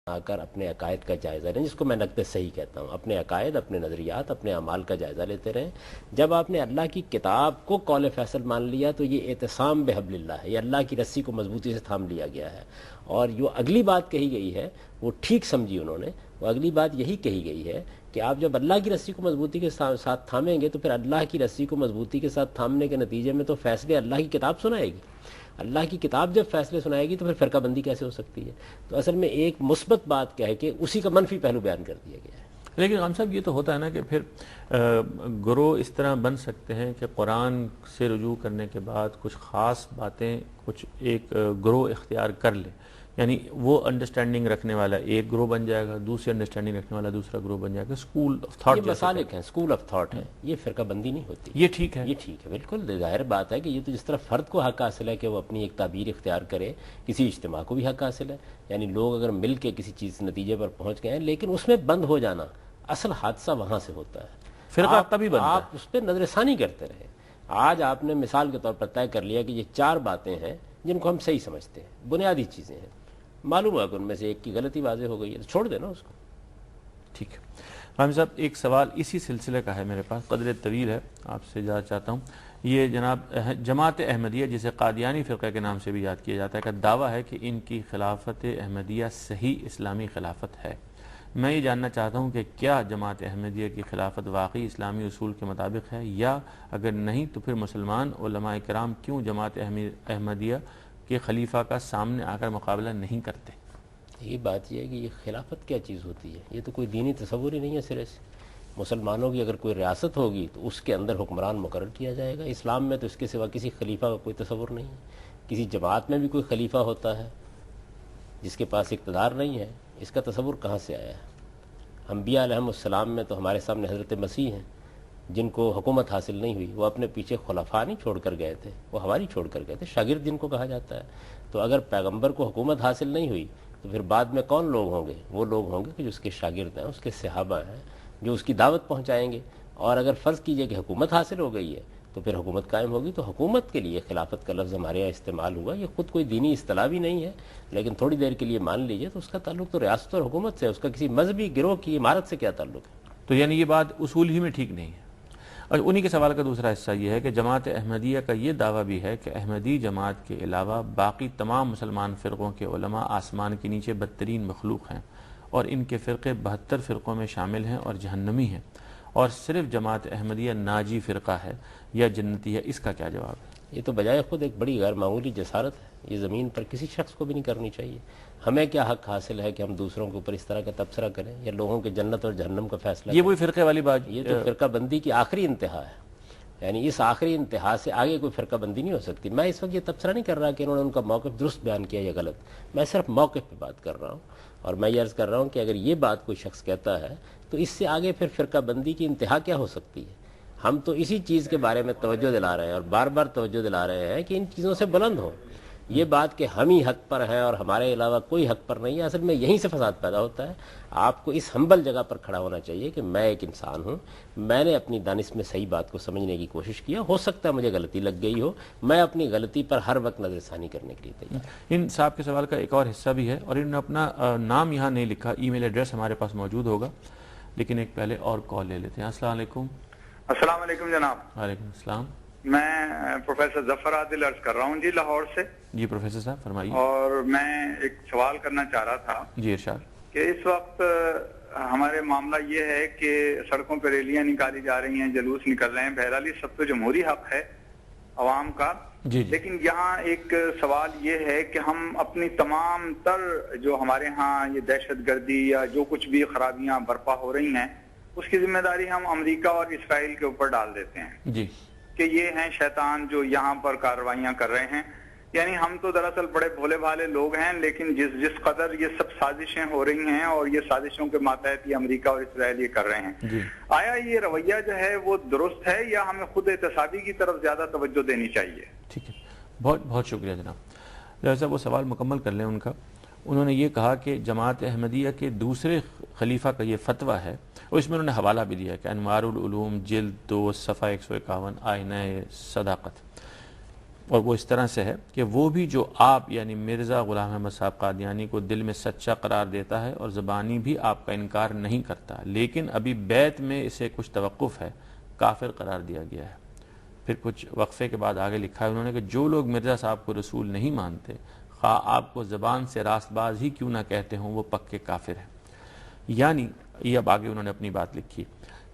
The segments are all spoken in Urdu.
آ کر اپنے عقائد کا جائزہ لیں، جس کو میں نقد صحیح کہتا ہوں، اپنے عقائد، اپنے نظریات، اپنے اعمال کا جائزہ لیتے رہیں۔ جب آپ نے اللہ کی کتاب کو قول فیصل مان لیا تو یہ اعتصام بحبل اللہ ہے، یہ اللہ کی رسی کو مضبوطی سے تھام لیا گیا ہے۔ اور جو اگلی بات کہی گئی ہے وہ ٹھیک سمجھی انہوں نے، وہ اگلی بات یہی کہی گئی ہے کہ آپ جب اللہ کی رسی کو مضبوطی کے ساتھ تھامیں گے تو پھر اللہ کی رسی کو مضبوطی کے ساتھ تھامنے کے نتیجے میں تو فیصلے اللہ کی کتاب سنائے گی۔ اللہ کی کتاب جب فیصلے سنائے گی تو پھر فرقہ بندی کیسے ہو سکتی ہے؟ تو اصل میں ایک مثبت بات کہہ کے اسی کا منفی پہلو بیان کر دیا گیا ہے۔ لیکن غام صاحب یہ تو ہوتا ہے نا کہ پھر گروہ اس طرح بن سکتے ہیں کہ قرآن سے رجوع کرنے کے بعد کچھ خاص باتیں کچھ ایک گروہ اختیار کر لے، یعنی وہ انڈرسٹینڈنگ رکھنے والا ایک گروہ بن جائے گا، دوسری انڈرسٹینڈنگ رکھنے والا دوسرا گروہ بن جائے گا، اسکول آف تھاٹ یہ مسالک ہیں، اسکول آف تھاٹ ہے، یہ فرقہ بندی نہیں ہوتی۔ یہ ٹھیک ہے، یہ ٹھیک ہے، بالکل ظاہر بات ہے کہ یہ تو جس طرح فرد کو حق حاصل ہے کہ وہ اپنی ایک تعبیر اختیار کرے، کسی اجتماع کو بھی حق حاصل ہے، یعنی لوگ اگر مل کے کسی چیز نتیجے پر پہنچ گئے ہیں، لیکن اس میں بند ہو جانا اصل حادثہ وہاں سے ہوتا ہے۔ فرقہ تبھی بنتا ہے۔ آپ اس پہ نظر ثانی کرتے رہے۔ آج آپ نے مثال کے طور پر طے کر لیا کہ یہ 4 باتیں ہیں جن کو ہم صحیح سمجھتے ہیں، بنیادی چیزیں ہیں، معلوم ہوا کہ ان میں سے ایک کی غلطی واضح ہو گئی ہے، چھوڑ دینا اس کو۔ ٹھیک ہے غام صاحب، ایک سوال اسی سلسلے کا ہے میرے پاس، قدر طویل ہے، آپ سے جاننا چاہتا ہوں۔ یہ جناب جماعت احمدیہ جسے قادیانی فرقہ کے نام سے بھی یاد کیا جاتا ہے، کا دعویٰ ہے کہ ان کی خلافت احمدیہ صحیح اسلامی خلافت ہے۔ میں یہ جاننا چاہتا ہوں کہ کیا جماعت احمدیہ کی خلافت واقعی اسلامی اصول کے مطابق ہے، یا اگر نہیں تو پھر مسلمان علماء کرام کیوں جماعت احمدیہ کے خلیفہ کا سامنے آ کر مقابلہ نہیں کرتے؟ یہ بات یہ ہے کہ یہ خلافت کیا چیز ہوتی ہے؟ یہ تو کوئی دینی تصور ہی نہیں ہے سرے سے۔ مسلمانوں کی اگر کوئی ریاست ہوگی تو اس کے اندر حکمران مقرر کیا جائے گا۔ اسلام میں تو اس کے سوا کسی خلیفہ کا کوئی تصور نہیں ہے۔ کسی جماعت میں بھی کوئی خلیفہ ہوتا ہے جس کے پاس اقتدار نہیں ہے، اس کا تصور کہاں سے آیا ہے؟ انبیاء علیہم السلام میں تو ہمارے سامنے حضرت مسیح ہیں جن کو حکومت حاصل نہیں ہوئی، وہ اپنے پیچھے خلفاء نہیں چھوڑ کر گئے تھے، وہ حواری چھوڑ کر گئے تھے، شاگرد جن کو کہا جاتا ہے۔ تو اگر پیغمبر کو حکومت حاصل نہیں ہوئی تو پھر بعد میں کون لوگ ہوں گے؟ وہ لوگ ہوں گے کہ جو اس کے شاگرد ہیں، اس کے صحابہ ہیں، جو اس کی دعوت پہنچائیں گے۔ اور اگر فرض کیجئے کہ حکومت حاصل ہو گئی ہے تو پھر حکومت قائم ہوگی، تو حکومت کے لیے خلافت کا لفظ ہمارے یہاں استعمال ہوا۔ یہ خود کوئی دینی اصطلاح بھی نہیں ہے، لیکن تھوڑی دیر کے لیے مان لیجئے تو اس کا تعلق تو ریاست اور حکومت سے ہے، اس کا کسی مذہبی گروہ کی عمارت سے کیا تعلق ہے؟ تو یعنی یہ بات اصول ہی میں ٹھیک نہیں ہے۔ اور انہی کے سوال کا دوسرا حصہ یہ ہے کہ جماعت احمدیہ کا یہ دعویٰ بھی ہے کہ احمدی جماعت کے علاوہ باقی تمام مسلمان فرقوں کے علماء آسمان کے نیچے بدترین مخلوق ہیں، اور ان کے فرقے 72 فرقوں میں شامل ہیں اور جہنمی ہیں، اور صرف جماعت احمدیہ ناجی فرقہ ہے یا جنتی ہے۔ اس کا کیا جواب ہے؟ یہ تو بجائے خود ایک بڑی غیر معمولی جسارت ہے، یہ زمین پر کسی شخص کو بھی نہیں کرنی چاہیے۔ ہمیں کیا حق حاصل ہے کہ ہم دوسروں کے اوپر اس طرح کا تبصرہ کریں یا لوگوں کے جنت اور جہنم کا فیصلہ یہ کریں؟ وہی فرقے والی بات، یہ تو فرقہ بندی کی آخری انتہا ہے، یعنی اس آخری انتہا سے آگے کوئی فرقہ بندی نہیں ہو سکتی۔ میں اس وقت یہ تبصرہ نہیں کر رہا کہ انہوں نے ان کا موقف درست بیان کیا یا غلط، میں صرف موقف پہ بات کر رہا ہوں، اور میں یہ عرض کر رہا ہوں کہ اگر یہ بات کوئی شخص کہتا ہے تو اس سے آگے پھر فرقہ بندی کی انتہا کیا ہو سکتی ہے؟ ہم تو اسی چیز کے بارے میں توجہ دلا رہے ہیں اور بار بار توجہ دلا رہے ہیں کہ ان چیزوں سے بلند ہو۔ یہ بات کہ ہم ہی حق پر ہیں اور ہمارے علاوہ کوئی حق پر نہیں ہے، اصل میں یہیں سے فساد پیدا ہوتا ہے۔ آپ کو اس ہمبل جگہ پر کھڑا ہونا چاہیے کہ میں ایک انسان ہوں، میں نے اپنی دانش میں صحیح بات کو سمجھنے کی کوشش کیا، ہو سکتا ہے مجھے غلطی لگ گئی ہو، میں اپنی غلطی پر ہر وقت نظر ثانی کرنے کے لیے تیار۔ ان صاحب کے سوال کا ایک اور حصہ بھی ہے، اور انہوں نے اپنا نام یہاں نہیں لکھا، ای میل ایڈریس ہمارے پاس موجود ہوگا، لیکن ایک پہلے اور کال لے لیتے ہیں۔ السلام علیکم۔ السلام علیکم جناب۔ وعلیکم السلام۔ میں پروفیسر ظفر عادل عرض کر رہا ہوں جی، لاہور سے۔ جی پروفیسر صاحب فرمائیے۔ اور میں ایک سوال کرنا چاہ رہا تھا جی ارشاد۔ کہ اس وقت ہمارے معاملہ یہ ہے کہ سڑکوں پہ ریلیاں نکالی جا رہی ہیں، جلوس نکل رہے ہیں، بہرحال یہ سب تو جمہوری حق ہے عوام کا، جی لیکن یہاں ایک سوال یہ ہے کہ ہم اپنی تمام تر جو ہمارے ہاں یہ دہشت گردی یا جو کچھ بھی خرابیاں برپا ہو رہی ہیں اس کی ذمہ داری ہم امریکہ اور اسرائیل کے اوپر ڈال دیتے ہیں جی کہ یہ ہیں شیطان جو یہاں پر کارروائیاں کر رہے ہیں۔ یعنی ہم تو دراصل بڑے بھولے بھالے لوگ ہیں، لیکن جس قدر یہ سب سازشیں ہو رہی ہیں اور یہ سازشوں کے ماتحت یہ امریکہ اور اسرائیل یہ کر رہے ہیں، جی آیا یہ رویہ جو ہے وہ درست ہے یا ہمیں خود احتسابی کی طرف زیادہ توجہ دینی چاہیے؟ ٹھیک ہے، بہت بہت شکریہ جناب۔ جیسا وہ سوال مکمل کر لیں ان کا، انہوں نے یہ کہا کہ جماعت احمدیہ کے دوسرے خلیفہ کا یہ فتویٰ ہے، اور اس میں انہوں نے حوالہ بھی دیا کہ انوار العلوم جلد 2 صفحہ 151 آئینہ صداقت۔ اور وہ اس طرح سے ہے کہ وہ بھی جو آپ یعنی مرزا غلام احمد صاحب قادیانی کو دل میں سچا قرار دیتا ہے اور زبانی بھی آپ کا انکار نہیں کرتا، لیکن ابھی بیعت میں اسے کچھ توقف ہے، کافر قرار دیا گیا ہے۔ پھر کچھ وقفے کے بعد آگے لکھا ہے انہوں نے کہ جو لوگ مرزا صاحب کو رسول نہیں مانتے، خواہ آپ کو زبان سے راست باز ہی کیوں نہ کہتے ہوں، وہ پکے کافر ہیں۔ یعنی یہ اب آگے انہوں نے اپنی بات لکھی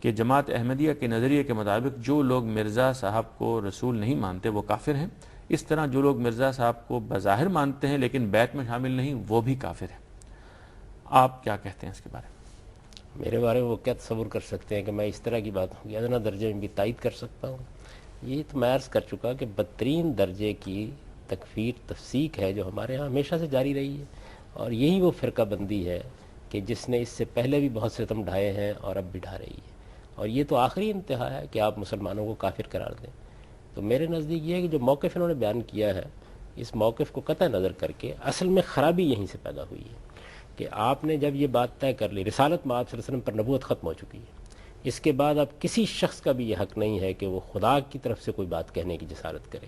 کہ جماعت احمدیہ کے نظریے کے مطابق جو لوگ مرزا صاحب کو رسول نہیں مانتے وہ کافر ہیں، اس طرح جو لوگ مرزا صاحب کو بظاہر مانتے ہیں لیکن بیعت میں شامل نہیں وہ بھی کافر ہیں۔ آپ کیا کہتے ہیں اس کے بارے میں؟ میرے بارے میں وہ کیا تصور کر سکتے ہیں کہ میں اس طرح کی باتوں کی ادنا درجے میں بھی تائید کر سکتا ہوں؟ یہ تو میں عرض کر چکا کہ بدترین درجے کی تکفیر تفسیق ہے جو ہمارے ہاں ہمیشہ سے جاری رہی ہے، اور یہی وہ فرقہ بندی ہے کہ جس نے اس سے پہلے بھی بہت ستم ڈھائے ہیں اور اب بھی ڈھا رہی ہے، اور یہ تو آخری انتہا ہے کہ آپ مسلمانوں کو کافر قرار دیں۔ تو میرے نزدیک یہ ہے کہ جو موقف انہوں نے بیان کیا ہے، اس موقف کو قطع نظر کر کے اصل میں خرابی یہیں سے پیدا ہوئی ہے کہ آپ نے جب یہ بات طے کر لی، رسالت میں آپ صلی اللہ علیہ وسلم پر نبوت ختم ہو چکی ہے، اس کے بعد اب کسی شخص کا بھی یہ حق نہیں ہے کہ وہ خدا کی طرف سے کوئی بات کہنے کی جسارت کرے۔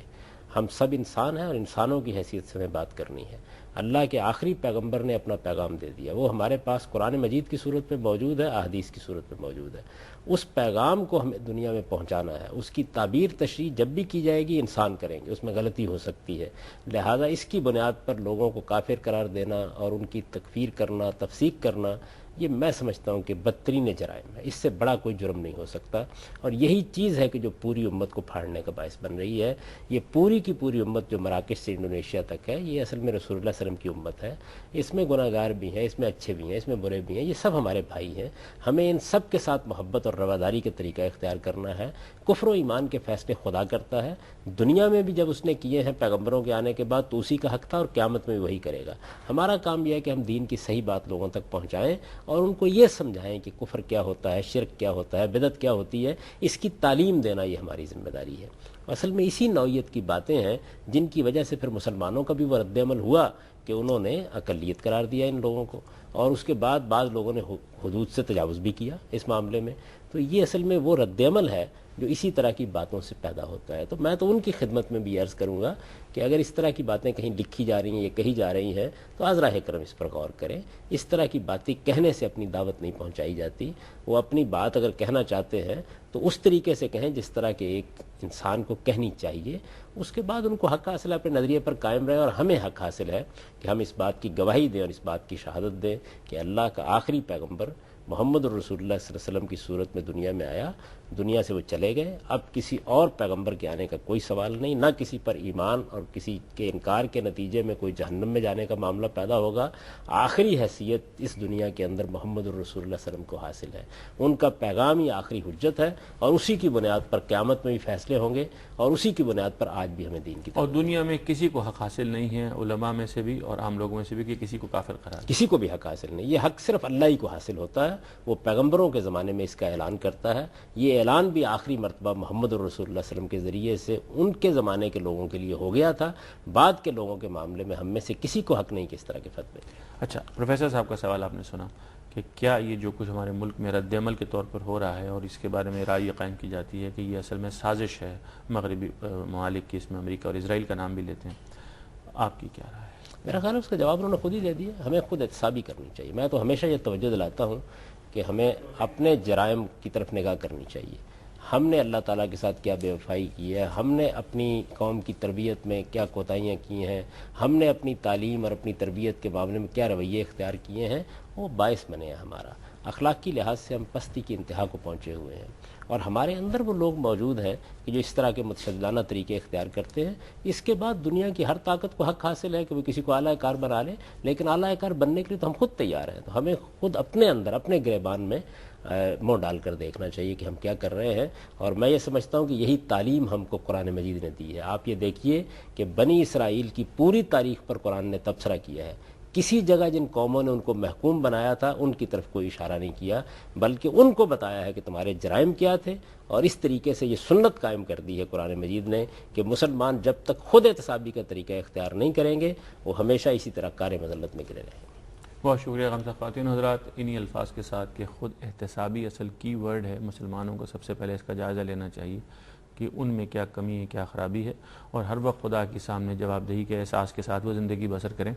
ہم سب انسان ہیں اور انسانوں کی حیثیت سے ہمیں بات کرنی ہے۔ اللہ کے آخری پیغمبر نے اپنا پیغام دے دیا، وہ ہمارے پاس قرآن مجید کی صورت میں موجود ہے، احادیث کی صورت میں موجود ہے۔ اس پیغام کو ہمیں دنیا میں پہنچانا ہے، اس کی تعبیر تشریح جب بھی کی جائے گی انسان کریں گے، اس میں غلطی ہو سکتی ہے، لہٰذا اس کی بنیاد پر لوگوں کو کافر قرار دینا اور ان کی تکفیر کرنا، تفسیق کرنا، یہ میں سمجھتا ہوں کہ بدترین جرائم ہے، اس سے بڑا کوئی جرم نہیں ہو سکتا، اور یہی چیز ہے کہ جو پوری امت کو پھاڑنے کا باعث بن رہی ہے۔ یہ پوری کی پوری امت جو مراکش سے انڈونیشیا تک ہے، یہ اصل میں رسول اللہ صلی اللہ علیہ وسلم کی امت ہے، اس میں گناہ گار بھی ہیں، اس میں اچھے بھی ہیں، اس میں برے بھی ہیں، یہ سب ہمارے بھائی ہیں۔ ہمیں ان سب کے ساتھ محبت اور رواداری کے طریقہ اختیار کرنا ہے۔ کفر و ایمان کے فیصلے خدا کرتا ہے، دنیا میں بھی جب اس نے کیے ہیں پیغمبروں کے آنے کے بعد تو اسی کا حق تھا، اور قیامت میں بھی وہی کرے گا۔ ہمارا کام یہ ہے کہ ہم دین کی صحیح بات لوگوں تک پہنچائیں اور ان کو یہ سمجھائیں کہ کفر کیا ہوتا ہے، شرک کیا ہوتا ہے، بدعت کیا ہوتی ہے، اس کی تعلیم دینا یہ ہماری ذمہ داری ہے۔ اصل میں اسی نوعیت کی باتیں ہیں جن کی وجہ سے پھر مسلمانوں کا بھی وہ رد عمل ہوا کہ انہوں نے اقلیت قرار دیا ان لوگوں کو، اور اس کے بعد بعض لوگوں نے حدود سے تجاوز بھی کیا اس معاملے میں۔ تو یہ اصل میں وہ رد عمل ہے جو اسی طرح کی باتوں سے پیدا ہوتا ہے۔ تو میں تو ان کی خدمت میں بھی عرض کروں گا کہ اگر اس طرح کی باتیں کہیں لکھی جا رہی ہیں یا کہی جا رہی ہیں تو عذرا کرم اس پر غور کریں۔ اس طرح کی باتیں کہنے سے اپنی دعوت نہیں پہنچائی جاتی۔ وہ اپنی بات اگر کہنا چاہتے ہیں تو اس طریقے سے کہیں جس طرح کے ایک انسان کو کہنی چاہیے، اس کے بعد ان کو حق حاصل ہے اپنے نظریے پر قائم رہے، اور ہمیں حق حاصل ہے کہ ہم اس بات کی گواہی دیں اور اس بات کی شہادت دیں کہ اللہ کا آخری پیغمبر محمد الرسول اللہ صلی اللہ علیہ وسلم کی صورت میں دنیا میں آیا، دنیا سے وہ چلے گئے، اب کسی اور پیغمبر کے آنے کا کوئی سوال نہیں، نہ کسی پر ایمان اور کسی کے انکار کے نتیجے میں کوئی جہنم میں جانے کا معاملہ پیدا ہوگا۔ آخری حیثیت اس دنیا کے اندر محمد الرسول اللہ صلی اللہ علیہ وسلم کو حاصل ہے، ان کا پیغام ہی آخری حجت ہے، اور اسی کی بنیاد پر قیامت میں بھی فیصلے ہوں گے، اور اسی کی بنیاد پر آج بھی ہمیں دین کی اور دنیا میں کسی کو حق حاصل نہیں ہے، علماء میں سے بھی اور عام لوگوں میں سے بھی، کہ کسی کو کافر قرار دے۔ کسی کو بھی حق حاصل نہیں، یہ حق صرف اللہ ہی کو حاصل ہوتا ہے، وہ پیغمبروں کے زمانے میں اس کا اعلان کرتا ہے۔ یہ اعلان بھی آخری مرتبہ محمد الرسول اللہ صلی اللہ علیہ وسلم کے ذریعے سے ان کے زمانے کے لوگوں کے لیے ہو گیا تھا، بعد کے لوگوں کے معاملے میں ہم میں سے کسی کو حق نہیں کہ اس طرح کے فتوے۔ اچھا، پروفیسر صاحب کا سوال آپ نے سنا کہ کیا یہ جو کچھ ہمارے ملک میں رد عمل کے طور پر ہو رہا ہے اور اس کے بارے میں رائے قائم کی جاتی ہے کہ یہ اصل میں سازش ہے مغربی ممالک کی، اس میں امریکہ اور اسرائیل کا نام بھی لیتے ہیں، آپ کی کیا رائے ہے؟ میرا خیال ہے اس کا جواب انہوں نے خود ہی دے دیا، ہمیں خود احتسابی کرنی چاہیے۔ میں تو ہمیشہ یہ توجہ دلاتا ہوں کہ ہمیں اپنے جرائم کی طرف نگاہ کرنی چاہیے۔ ہم نے اللہ تعالیٰ کے ساتھ کیا بے وفائی کی ہے، ہم نے اپنی قوم کی تربیت میں کیا کوتاہیاں کی ہیں، ہم نے اپنی تعلیم اور اپنی تربیت کے معاملے میں کیا رویے اختیار کیے ہیں، وہ باعث بنے ہیں ہمارا۔ اخلاقی لحاظ سے ہم پستی کی انتہا کو پہنچے ہوئے ہیں، اور ہمارے اندر وہ لوگ موجود ہیں کہ جو اس طرح کے متشددانہ طریقے اختیار کرتے ہیں۔ اس کے بعد دنیا کی ہر طاقت کو حق حاصل ہے کہ وہ کسی کو اعلیٰ کار بنا لے، لیکن اعلیٰ کار بننے کے لیے تو ہم خود تیار ہیں۔ تو ہمیں خود اپنے اندر اپنے گریبان میں منہ ڈال کر دیکھنا چاہیے کہ ہم کیا کر رہے ہیں، اور میں یہ سمجھتا ہوں کہ یہی تعلیم ہم کو قرآن مجید نے دی ہے۔ آپ یہ دیکھیے کہ بنی اسرائیل کی پوری تاریخ پر قرآن نے تبصرہ کیا ہے، کسی جگہ جن قوموں نے ان کو محکوم بنایا تھا ان کی طرف کوئی اشارہ نہیں کیا، بلکہ ان کو بتایا ہے کہ تمہارے جرائم کیا تھے، اور اس طریقے سے یہ سنت قائم کر دی ہے قرآن مجید نے کہ مسلمان جب تک خود احتسابی کا طریقہ اختیار نہیں کریں گے وہ ہمیشہ اسی طرح کار مذلت میں گرے رہیں گے۔ بہت شکریہ غمزہ خواتین حضرات، انہی الفاظ کے ساتھ کہ خود احتسابی اصل کی ورڈ ہے، مسلمانوں کو سب سے پہلے اس کا جائزہ لینا چاہیے کہ ان میں کیا کمی ہے، کیا خرابی ہے، اور ہر وقت خدا کے سامنے جواب دہی کے احساس کے ساتھ وہ زندگی بسر کریں۔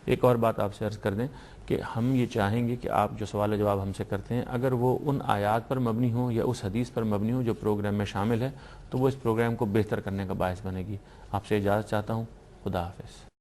ایک اور بات آپ سے عرض کر دیں کہ ہم یہ چاہیں گے کہ آپ جو سوال جواب ہم سے کرتے ہیں اگر وہ ان آیات پر مبنی ہوں یا اس حدیث پر مبنی ہوں جو پروگرام میں شامل ہے تو وہ اس پروگرام کو بہتر کرنے کا باعث بنے گی۔ آپ سے اجازت چاہتا ہوں، خدا حافظ۔